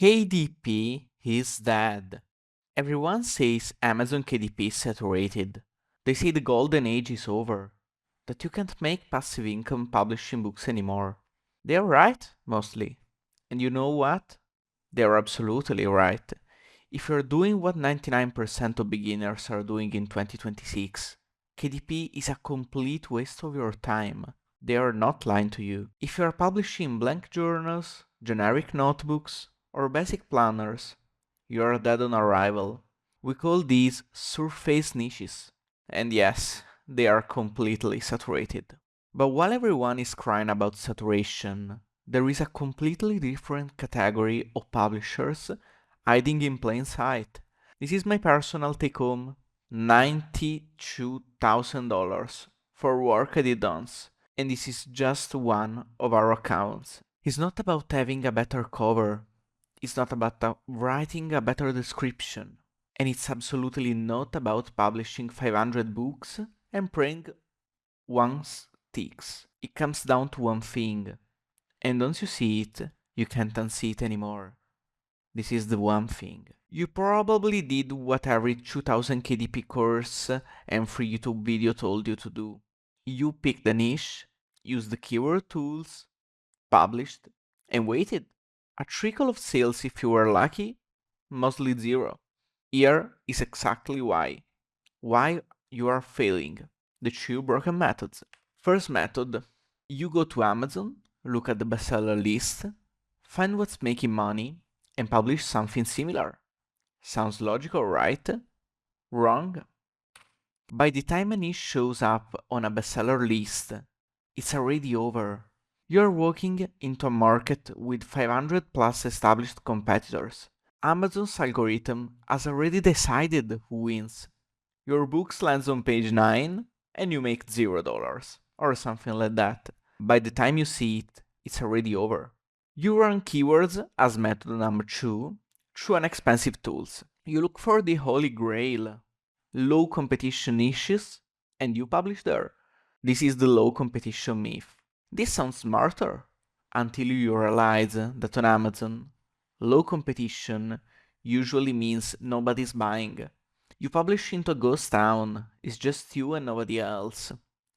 KDP is dead. Everyone says Amazon KDP is saturated. They say the golden age is over, that you can't make passive income publishing books anymore. They're right, mostly. And you know what? They're absolutely right. If you're doing what 99% of beginners are doing in 2026, KDP is a complete waste of your time. They are not lying to you. If you are publishing blank journals, generic notebooks, or basic planners, you are dead on arrival. We call these surface niches. And yes, they are completely saturated. But while everyone is crying about saturation, there is a completely different category of publishers hiding in plain sight. This is my personal take home: $92,000 for work I did once, and this is just one of our accounts. It's not about having a better cover, it's not about writing a better description, and it's absolutely not about publishing 500 books and praying one sticks. It comes down to one thing, and once you see it, you can't unsee it anymore. This is the one thing. You probably did what every 2000 KDP course and free YouTube video told you to do. You picked the niche, used the keyword tools, published, and waited. A trickle of sales if you were lucky, mostly zero. Here is exactly why. Why you are failing. The two broken methods. First method, you go to Amazon, look at the bestseller list, find what's making money, and publish something similar. Sounds logical, right? Wrong. By the time a niche shows up on a bestseller list, it's already over. You're walking into a market with 500 plus established competitors. Amazon's algorithm has already decided who wins. Your book lands on page 9 and you make $0 or something like that. By the time you see it, it's already over. You run keywords as method number 2 through inexpensive tools. You look for the holy grail, low competition niches, and you publish there. This is the low competition myth. This sounds smarter until you realize that on Amazon, low competition usually means nobody's buying. You publish into a ghost town, it's just you and nobody else.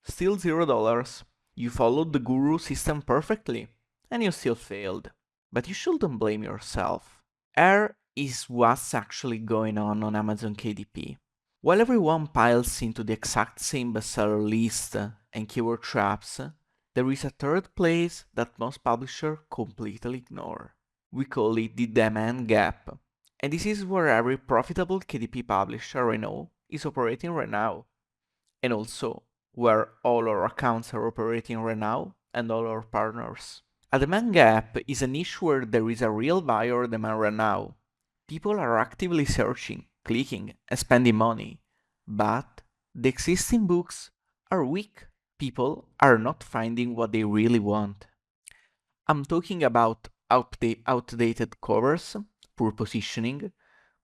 Still $0. You followed the guru system perfectly, and you still failed. But you shouldn't blame yourself. Here is what's actually going on Amazon KDP. While everyone piles into the exact same bestseller list and keyword traps, there is a third place that most publishers completely ignore. We call it the demand gap. And this is where every profitable KDP publisher I know is operating right now. And also where all our accounts are operating right now and all our partners. A demand gap is a niche where there is a real buyer demand right now. People are actively searching, clicking, and spending money. But the existing books are weak. People are not finding what they really want. I'm talking about outdated covers, poor positioning,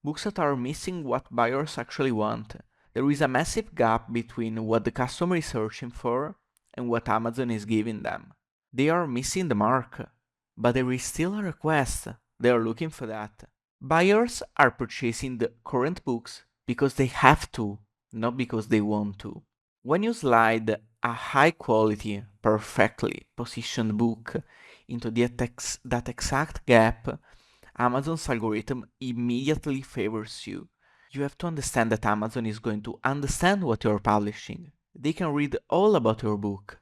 books that are missing what buyers actually want. There is a massive gap between what the customer is searching for and what Amazon is giving them. They are missing the mark, but there is still a request. They are looking for that. Buyers are purchasing the current books because they have to, not because they want to. When you slide a high quality, perfectly positioned book into that exact gap, Amazon's algorithm immediately favors you. You have to understand that Amazon is going to understand what you're publishing. They can read all about your book.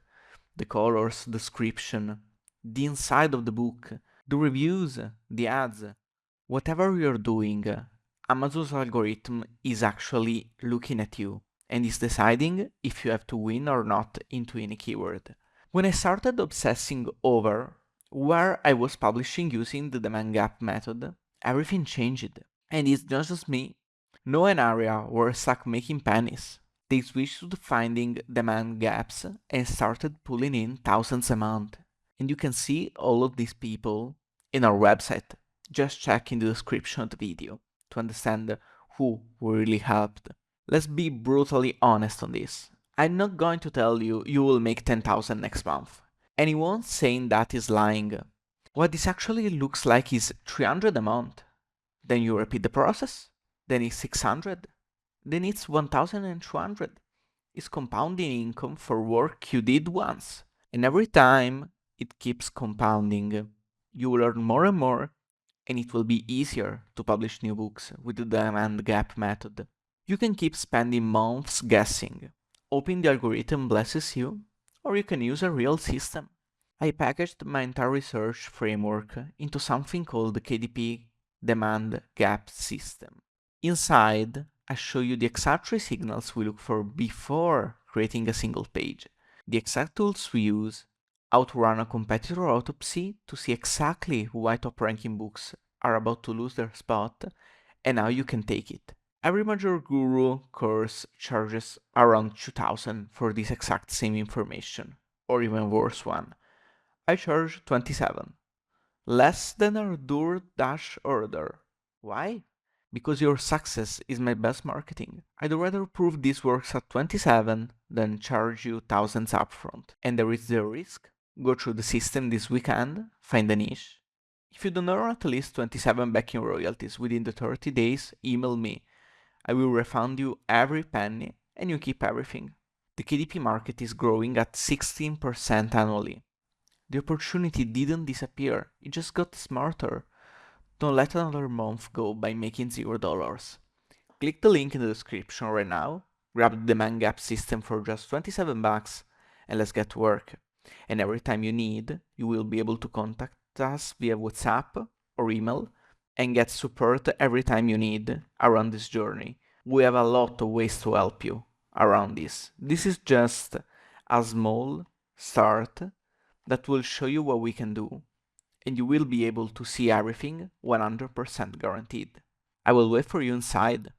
The colors, description, the inside of the book, the reviews, the ads. Whatever you're doing, Amazon's algorithm is actually looking at you and is deciding if you have to win or not into any keyword. When I started obsessing over where I was publishing using the demand gap method, everything changed. And it's not just me. No an area were stuck making pennies. They switched to finding demand gaps and started pulling in thousands a month. And you can see all of these people in our website. Just check in the description of the video to understand who really helped. Let's be brutally honest on this. I'm not going to tell you you will make 10,000 next month. Anyone saying that is lying. What this actually looks like is 300 a month. Then you repeat the process, then it's 600, then it's 1200. It's compounding income for work you did once. And every time it keeps compounding, you will earn more and more, and it will be easier to publish new books with the demand gap method. You can keep spending months guessing, hoping the algorithm blesses you, or you can use a real system. I packaged my entire research framework into something called the KDP Demand Gap System. Inside, I show you the exact three signals we look for before creating a single page, the exact tools we use, how to run a competitor autopsy to see exactly why top ranking books are about to lose their spot, and how you can take it. Every major guru course charges around 2000 for this exact same information, or even worse one. I charge 27, less than a DoorDash order. Why? Because your success is my best marketing. I'd rather prove this works at 27 than charge you thousands upfront. And there is the risk. Go through the system this weekend, find a niche. If you don't earn at least 27 back in royalties within the 30 days, email me. I will refund you every penny and you keep everything. The KDP market is growing at 16% annually. The opportunity didn't disappear, it just got smarter. Don't let another month go by making $0. Click the link in the description right now, grab the demand gap system for just 27 bucks, and let's get to work. And every time you need, you will be able to contact us via WhatsApp or email and get support every time you need around this journey. We have a lot of ways to help you around this. This is just a small start that will show you what we can do, and you will be able to see everything 100% guaranteed. I will wait for you inside.